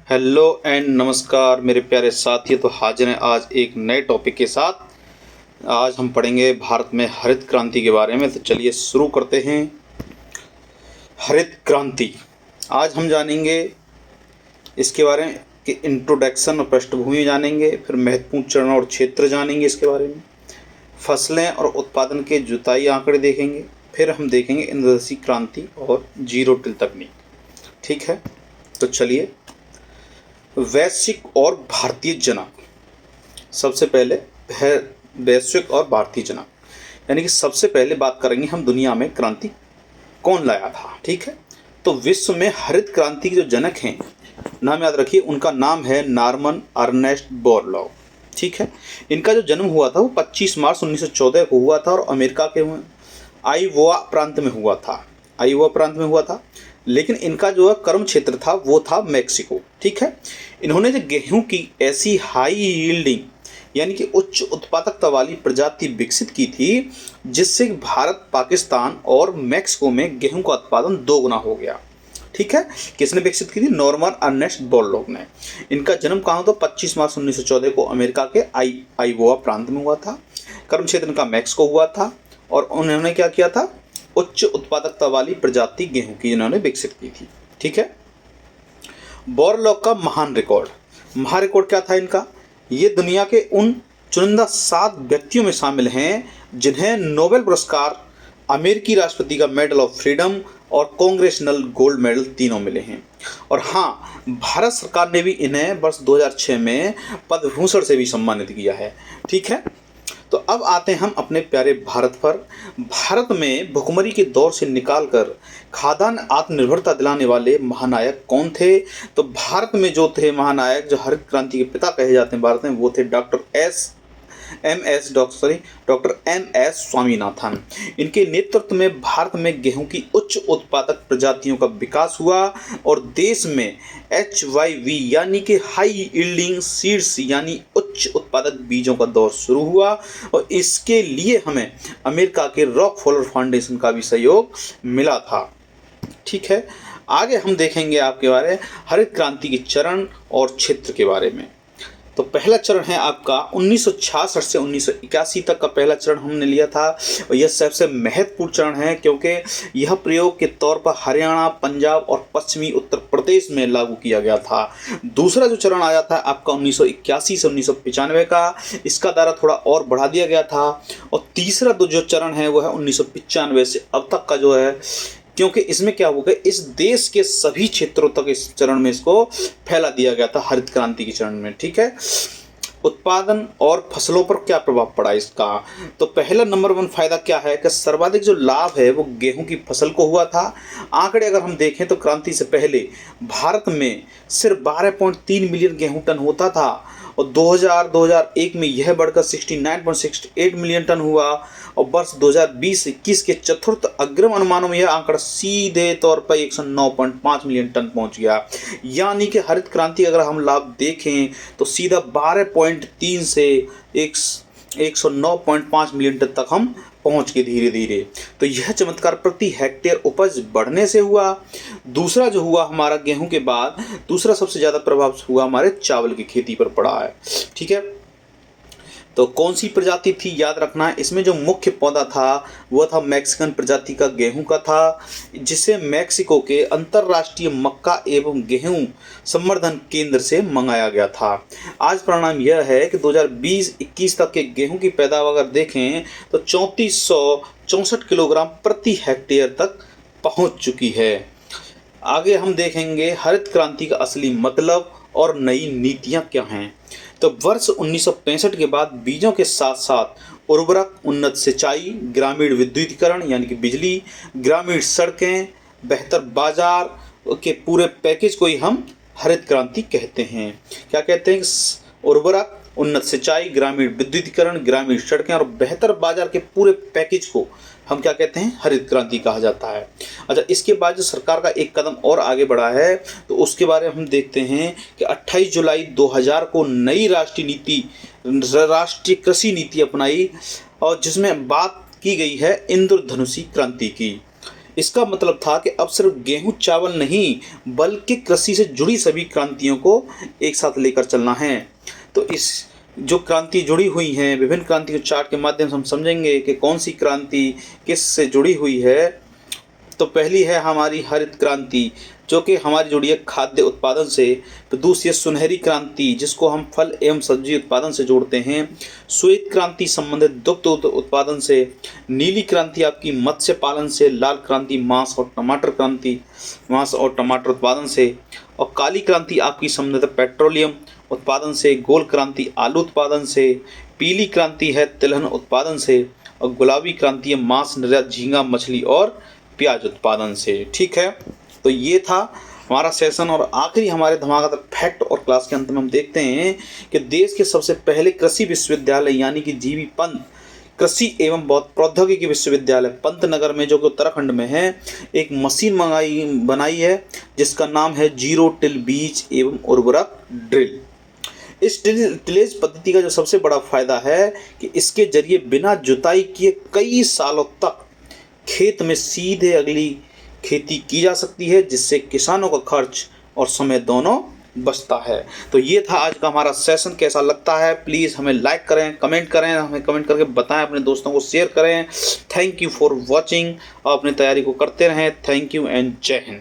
Hello and नमस्कार मेरे प्यारे साथियों। तो हाजिर हैं आज एक नए टॉपिक के साथ। आज हम पढ़ेंगे भारत में हरित क्रांति के बारे में। तो चलिए शुरू करते हैं। हरित क्रांति आज हम जानेंगे इसके बारे में कि इंट्रोडक्शन और पृष्ठभूमि जानेंगे, फिर महत्वपूर्ण चरण और क्षेत्र जानेंगे इसके बारे में, फसलें और उत्पादन के जुताई आंकड़े देखेंगे, फिर हम देखेंगे इंडस्ट्री क्रांति और जीरो टिल तकनीक। ठीक है, तो चलिए। वैश्विक और भारतीय जनक। सबसे पहले है वैश्विक और भारतीय जनक, यानी कि सबसे पहले बात करेंगे हम दुनिया में क्रांति कौन लाया था। ठीक है, तो विश्व में हरित क्रांति के जो जनक हैं, नाम याद रखिए, उनका नाम है नॉर्मन अर्नेस्ट बोरलॉग। ठीक है, इनका जो जन्म हुआ था वो 25 मार्च 1914 को हुआ था और अमेरिका के आइओवा प्रांत में हुआ था। लेकिन इनका जो कर्म क्षेत्र था वो था मैक्सिको। ठीक है, इन्होंने जो गेहूं की ऐसी हाई यील्डिंग यानी कि उच्च उत्पादकता वाली प्रजाति विकसित की थी जिससे भारत, पाकिस्तान और मैक्सिको में गेहूं का उत्पादन 2 गुना हो गया। ठीक है, किसने विकसित की थी? नॉर्मन अर्नेस्ट बोरलॉग ने। इनका जन्म कहाँ हुआ? 25 मार्च 1914 को अमेरिका के आइओवा प्रांत में हुआ था। कर्म क्षेत्र इनका मैक्सिको हुआ था और उन्होंने क्या किया था? उच्च उत्पादकता वाली प्रजाति गेहूं की इन्होंने विकसित की थी। ठीक है, बोरलॉग का महान रिकॉर्ड क्या था इनका? ये दुनिया के उन चुनिंदा 7 व्यक्तियों में शामिल हैं जिन्हें नोबेल पुरस्कार, अमेरिकी राष्ट्रपति का मेडल ऑफ फ्रीडम और कांग्रेशनल गोल्ड मेडल तीनों मिले हैं। और हाँ, भारत सरकार ने भी इन्हें वर्ष 2006 में पद्म भूषण से भी सम्मानित किया है। ठीक है, तो अब आते हैं हम अपने प्यारे भारत पर। भारत में भुखमरी के दौर से निकालकर खाद्यान्न आत्मनिर्भरता दिलाने वाले महानायक कौन थे? तो भारत में जो थे महानायक, जो हरित क्रांति के पिता कहे जाते हैं भारत में, वो थे डॉक्टर एम एस स्वामीनाथन। इनके नेतृत्व में भारत में गेहूं की उच्च उत्पादक प्रजातियों का विकास हुआ और देश में HYV यानी कि हाई यील्डिंग सीड्स यानी उच्च उत्पादक बीजों का दौर शुरू हुआ। और इसके लिए हमें अमेरिका के रॉकफेलर फाउंडेशन का भी सहयोग मिला था। ठीक है, आगे हम देखेंगे आपके बारे में हरित क्रांति के चरण और क्षेत्र के बारे में। तो पहला चरण है आपका 1966 से 1981 तक का पहला चरण हमने लिया था और यह सबसे महत्वपूर्ण चरण है क्योंकि यह प्रयोग के तौर पर हरियाणा, पंजाब और पश्चिमी उत्तर प्रदेश में लागू किया गया था। दूसरा जो चरण आया था आपका 1981 से 1995 का, इसका दायरा थोड़ा और बढ़ा दिया गया था। और तीसरा जो चरण है वो है 1995 से अब तक का जो है, क्योंकि इसमें क्या होगा, इस देश के सभी क्षेत्रों तक इस चरण में इसको फैला दिया गया था हरित क्रांति के चरण में। ठीक है, उत्पादन और फसलों पर क्या प्रभाव पड़ा इसका? तो पहला नंबर 1 फायदा क्या है कि सर्वाधिक जो लाभ है वो गेहूं की फसल को हुआ था। आंकड़े अगर हम देखें तो क्रांति से पहले भारत में सिर्फ 12.3 मिलियन गेहूं टन होता था और 2001 में यह बढ़कर 69.68 मिलियन टन हुआ और वर्ष 2020-21 के चतुर्थ अग्रिम अनुमानों में यह आंकड़ा सीधे तौर पर 109.5 मिलियन टन पहुंच गया। यानी कि हरित क्रांति अगर हम लाभ देखें तो सीधा 12.3 से 109.5 मिलियन टन तक हम पहुंच के धीरे धीरे। तो यह चमत्कार प्रति हेक्टेयर उपज बढ़ने से हुआ। दूसरा जो हुआ हमारा गेहूं के बाद, दूसरा सबसे ज़्यादा प्रभाव हुआ हमारे चावल की खेती पर पड़ा है। ठीक है, तो कौन सी प्रजाति थी याद रखना है। इसमें जो मुख्य पौधा था वह था मैक्सिकन प्रजाति का गेहूं का था, जिसे मैक्सिको के अंतर्राष्ट्रीय मक्का एवं गेहूं संवर्धन केंद्र से मंगाया गया था। आज परिणाम यह है कि 2020-21 तक के गेहूं की पैदावार अगर देखें तो 3464 किलोग्राम प्रति हेक्टेयर तक पहुंच चुकी है। आगे हम देखेंगे हरित क्रांति का असली मतलब और नई नीतियां क्या हैं। तो वर्ष 1965 के बाद बीजों के साथ साथ उर्वरक, उन्नत सिंचाई, ग्रामीण विद्युतीकरण यानी कि बिजली, ग्रामीण सड़कें, बेहतर बाजार के पूरे पैकेज को ही हम हरित क्रांति कहते हैं। क्या कहते हैं? उर्वरक, उन्नत सिंचाई, ग्रामीण विद्युतीकरण, ग्रामीण सड़कें और बेहतर बाजार के पूरे पैकेज को हम क्या कहते हैं? हरित क्रांति कहा जाता है। अच्छा, इसके बाद जो सरकार का एक कदम और आगे बढ़ा है तो उसके बारे में हम देखते हैं कि 28 जुलाई 2000 को नई राष्ट्रीय कृषि नीति अपनाई और जिसमें बात की गई है इंद्रधनुषी क्रांति की। इसका मतलब था कि अब सिर्फ गेहूं चावल नहीं बल्कि कृषि से जुड़ी सभी क्रांतियों को एक साथ लेकर चलना है। तो इस जो क्रांति जुड़ी हुई हैं, विभिन्न क्रांति के चार्ट के माध्यम से हम समझेंगे कि कौन सी क्रांति किस से जुड़ी हुई है। तो पहली है हमारी हरित क्रांति, जो कि हमारी जुड़ी है खाद्य उत्पादन से। तो दूसरी है सुनहरी क्रांति, जिसको हम फल एवं सब्जी उत्पादन से जोड़ते हैं। श्वेत क्रांति संबंधित दुग्ध उत्पादन से। नीली क्रांति आपकी मत्स्य पालन से। लाल क्रांति मांस और टमाटर उत्पादन से। और काली क्रांति आपकी संबंधित पेट्रोलियम उत्पादन से। गोल क्रांति आलू उत्पादन से। पीली क्रांति है तिलहन उत्पादन से। और गुलाबी क्रांति है मांस निर्यात, झींगा मछली और प्याज उत्पादन से। ठीक है, तो ये था हमारा सेशन। और आखिरी हमारे धमाकेदार फैक्ट और क्लास के अंत में हम देखते हैं कि देश के सबसे पहले कृषि विश्वविद्यालय यानी कि जीबी पंत कृषि एवं प्रौद्योगिकी विश्वविद्यालय पंतनगर में, जो कि उत्तराखंड में है, एक मशीन बनाई है जिसका नाम है जीरो टिल बीज एवं उर्वरक ड्रिल। इस टिलेज पद्धति का जो सबसे बड़ा फायदा है कि इसके जरिए बिना जुताई किए कई सालों तक खेत में सीधे अगली खेती की जा सकती है, जिससे किसानों का खर्च और समय दोनों बचता है। तो ये था आज का हमारा सेशन। कैसा लगता है प्लीज़ हमें लाइक करें, कमेंट करें, हमें कमेंट करके बताएं, अपने दोस्तों को शेयर करें। थैंक यू फॉर वॉचिंग और अपनी तैयारी को करते रहें। थैंक यू एंड जय हिंद।